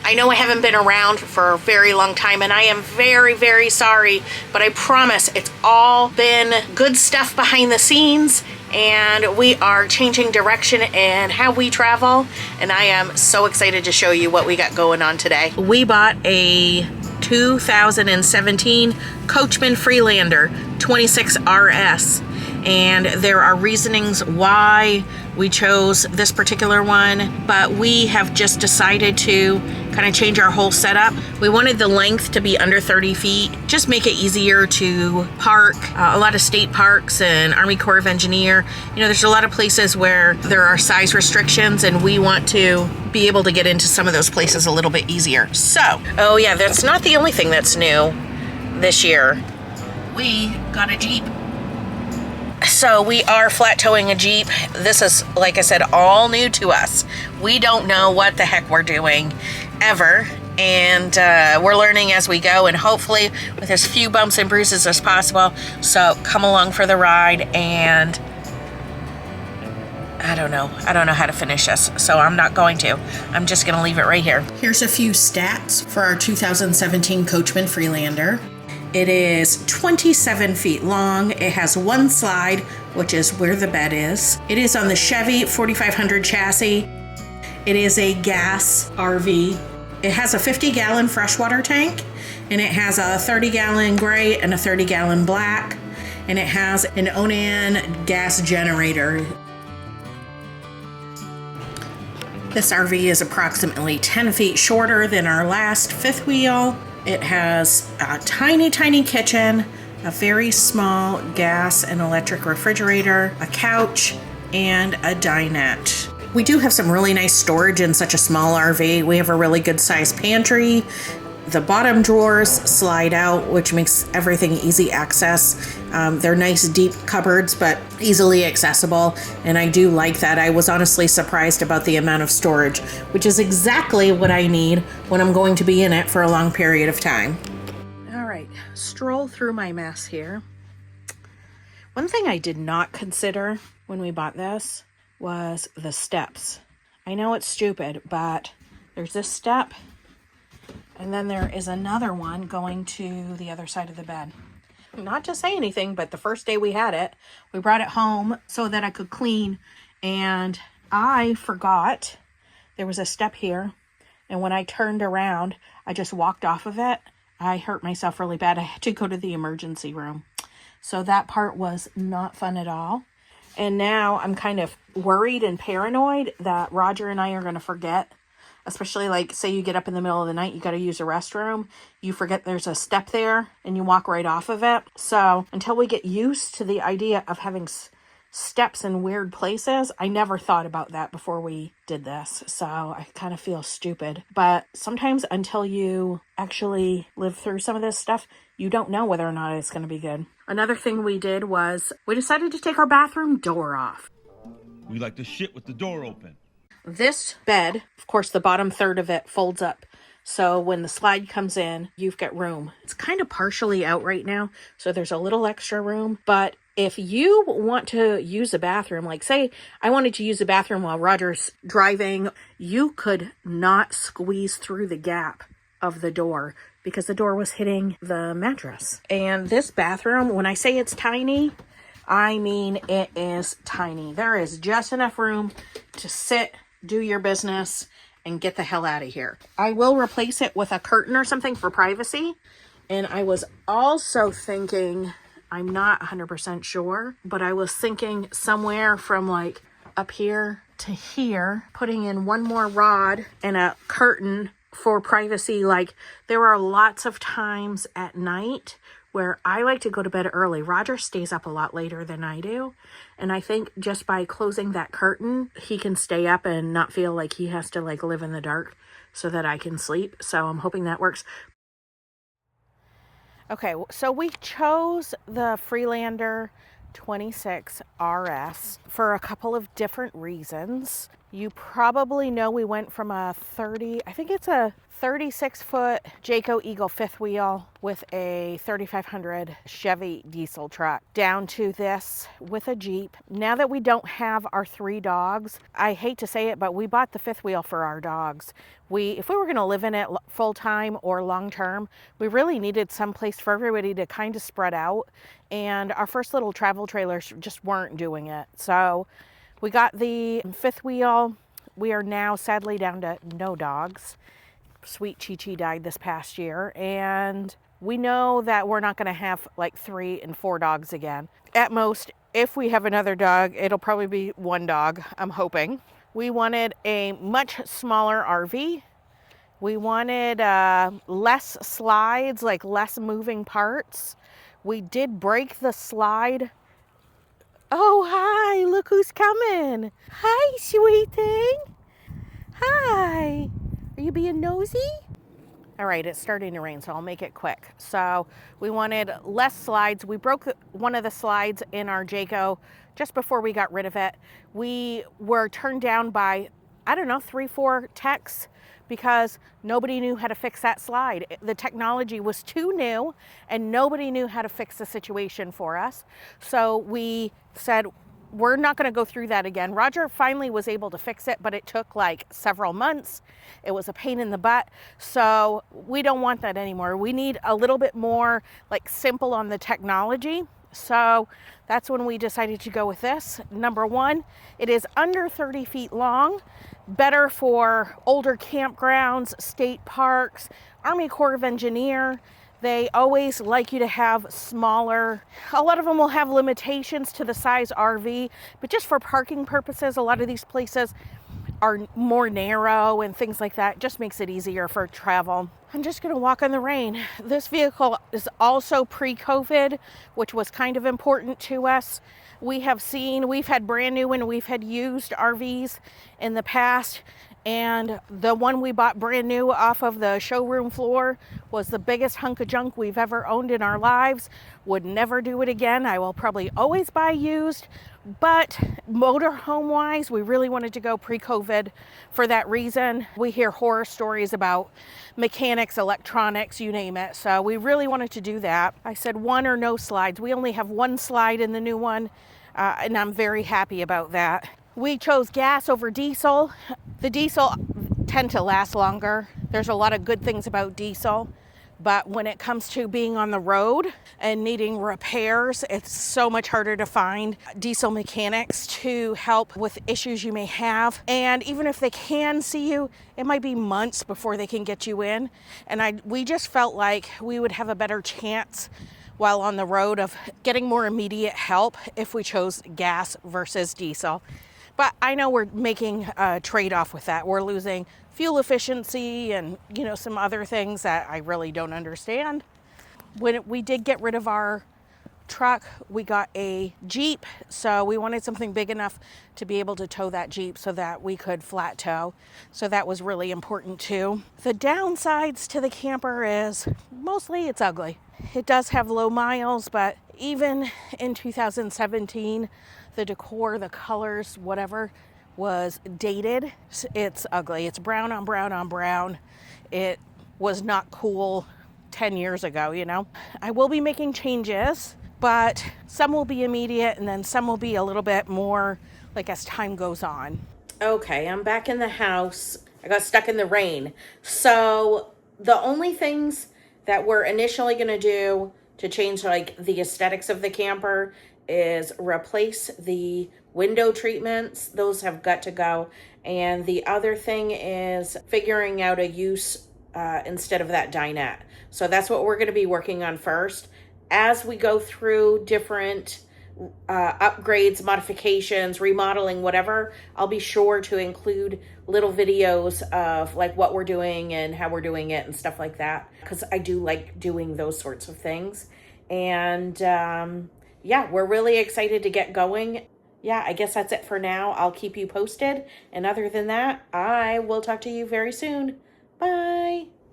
I know I haven't been around for a very long time, and I am very, very sorry, but I promise it's all been good stuff behind the scenes, and we are changing direction in how we travel, and I am so excited to show you what we got going on today. We bought a 2017 Coachmen Freelander 26RS, and there are reasonings why we chose this particular one, but we have just decided to kind of change our whole setup. We wanted the length to be under 30 feet, just make it easier to park. A lot of state parks and Army Corps of Engineer, you know, there's a lot of places where there are size restrictions, and we want to be able to get into some of those places a little bit easier. So, oh yeah, that's not the only thing that's new this year. We got a Jeep. So we are flat towing a Jeep. This is, like I said, all new to us. We don't know what the heck we're doing ever, and we're learning as we go, and hopefully with as few bumps and bruises as possible. So come along for the ride, and I don't know how to finish this, so I'm not going to. I'm just gonna leave it right here. Here's a few stats for our 2017 Coachmen Freelander. It is 27 feet long. It has one slide, which is where the bed is. It is on the Chevy 4500 chassis. It is a gas RV. It has a 50-gallon freshwater tank, and it has a 30-gallon gray and a 30-gallon black, and it has an Onan gas generator. This RV is approximately 10 feet shorter than our last fifth wheel. It has a tiny, tiny kitchen, a very small gas and electric refrigerator, a couch, and a dinette. We do have some really nice storage in such a small RV. We have a really good sized pantry. The bottom drawers slide out, which makes everything easy access. They're nice deep cupboards, but easily accessible, and I do like that. I was honestly surprised about the amount of storage, which is exactly what I need when I'm going to be in it for a long period of time. All right, stroll through my mess here. One thing I did not consider when we bought this was the steps. I know it's stupid, but there's this step, and then there is another one going to the other side of the bed. Not to say anything, but the first day we had it, we brought it home so that I could clean, and I forgot there was a step here, and when I turned around, I just walked off of it. I hurt myself really bad. I had to go to the emergency room. So that part was not fun at all. And now I'm kind of worried and paranoid that Roger and I are going to forget. Especially like, say you get up in the middle of the night, you got to use a restroom. You forget there's a step there and you walk right off of it. So until we get used to the idea of having steps in weird places, I never thought about that before we did this. So I kind of feel stupid. But sometimes until you actually live through some of this stuff, you don't know whether or not it's going to be good. Another thing we did was we decided to take our bathroom door off. We like to shit with the door open. This bed, of course, the bottom third of it folds up. So when the slide comes in, you've got room. It's kind of partially out right now, so there's a little extra room. But if you want to use a bathroom, like say I wanted to use the bathroom while Roger's driving, you could not squeeze through the gap of the door because the door was hitting the mattress. And this bathroom, when I say it's tiny, I mean it is tiny. There is just enough room to sit, do your business, and get the hell out of here. I will replace it with a curtain or something for privacy. And I was also thinking, I'm not 100% sure, but I was thinking somewhere from like up here to here, putting in one more rod and a curtain for privacy. Like there are lots of times at night where I like to go to bed early. Roger stays up a lot later than I do. And I think just by closing that curtain, he can stay up and not feel like he has to like live in the dark so that I can sleep. So I'm hoping that works. Okay, so we chose the Freelander 26 RS for a couple of different reasons. You probably know we went from a 36-foot Jayco Eagle fifth wheel with a 3500 Chevy diesel truck down to this with a Jeep. Now that we don't have our 3 dogs, I hate to say it, but we bought the fifth wheel for our dogs. If we were going to live in it full time or long term, we really needed some place for everybody to kind of spread out. And our first little travel trailers just weren't doing it. So we got the fifth wheel. We are now sadly down to no dogs. Sweet Chi-Chi died this past year, and we know that we're not going to have like 3 and 4 dogs again. At most, if we have another dog, it'll probably be 1 dog, I'm hoping. We wanted a much smaller RV. We wanted less slides, like less moving parts. We did break the slide. Oh, hi, look who's coming. Hi, sweet thing. Hi. Are you being nosy? All right, it's starting to rain, so I'll make it quick. So we wanted less slides. We broke one of the slides in our Jayco just before we got rid of it. We were turned down by, 3-4 techs because nobody knew how to fix that slide. The technology was too new and nobody knew how to fix the situation for us. So we said, we're not going to go through that again. Roger finally was able to fix it, but it took like several months. It was a pain in the butt. So we don't want that anymore. We need a little bit more like simple on the technology. So that's when we decided to go with this. Number 1, it is under 30 feet long, better for older campgrounds, state parks, Army Corps of Engineer. They always like you to have smaller. A lot of them will have limitations to the size RV, but just for parking purposes, a lot of these places are more narrow and things like that. It just makes it easier for travel. I'm just gonna walk in the rain. This vehicle is also pre-COVID, which was kind of important to us. We've had brand new and we've had used RVs in the past. And the one we bought brand new off of the showroom floor was the biggest hunk of junk we've ever owned in our lives. Would never do it again. I will probably always buy used. But motorhome wise, we really wanted to go pre-COVID for that reason. We hear horror stories about mechanics, electronics, you name it. So we really wanted to do that. I said 1 or no slides. We only have 1 slide in the new one, and I'm very happy about that. We chose gas over diesel. The diesel tend to last longer. There's a lot of good things about diesel, but when it comes to being on the road and needing repairs, it's so much harder to find diesel mechanics to help with issues you may have. And even if they can see you, it might be months before they can get you in. And we just felt like we would have a better chance while on the road of getting more immediate help if we chose gas versus diesel. But I know we're making a trade-off with that. We're losing fuel efficiency and, some other things that I really don't understand. When we did get rid of our truck, we got a Jeep. So we wanted something big enough to be able to tow that Jeep so that we could flat tow. So that was really important too. The downsides to the camper is mostly it's ugly. It does have low miles, but even in 2017, the decor, the colors, whatever, was dated. It's ugly. It's brown on brown on brown. It was not cool 10 years ago, I will be making changes, but some will be immediate and then some will be a little bit more like as time goes on. Okay, I'm back in the house. I got stuck in the rain. So the only things that we're initially going to do to change like the aesthetics of the camper is replace the window treatments. Those have got to go. And the other thing is figuring out a use instead of that dinette. So that's what we're going to be working on first. As we go through different upgrades, modifications, remodeling, whatever, I'll be sure to include little videos of like what we're doing and how we're doing it and stuff like that, because I do like doing those sorts of things. And yeah, we're really excited to get going. Yeah, I guess that's it for now. I'll keep you posted. And other than that, I will talk to you very soon. Bye.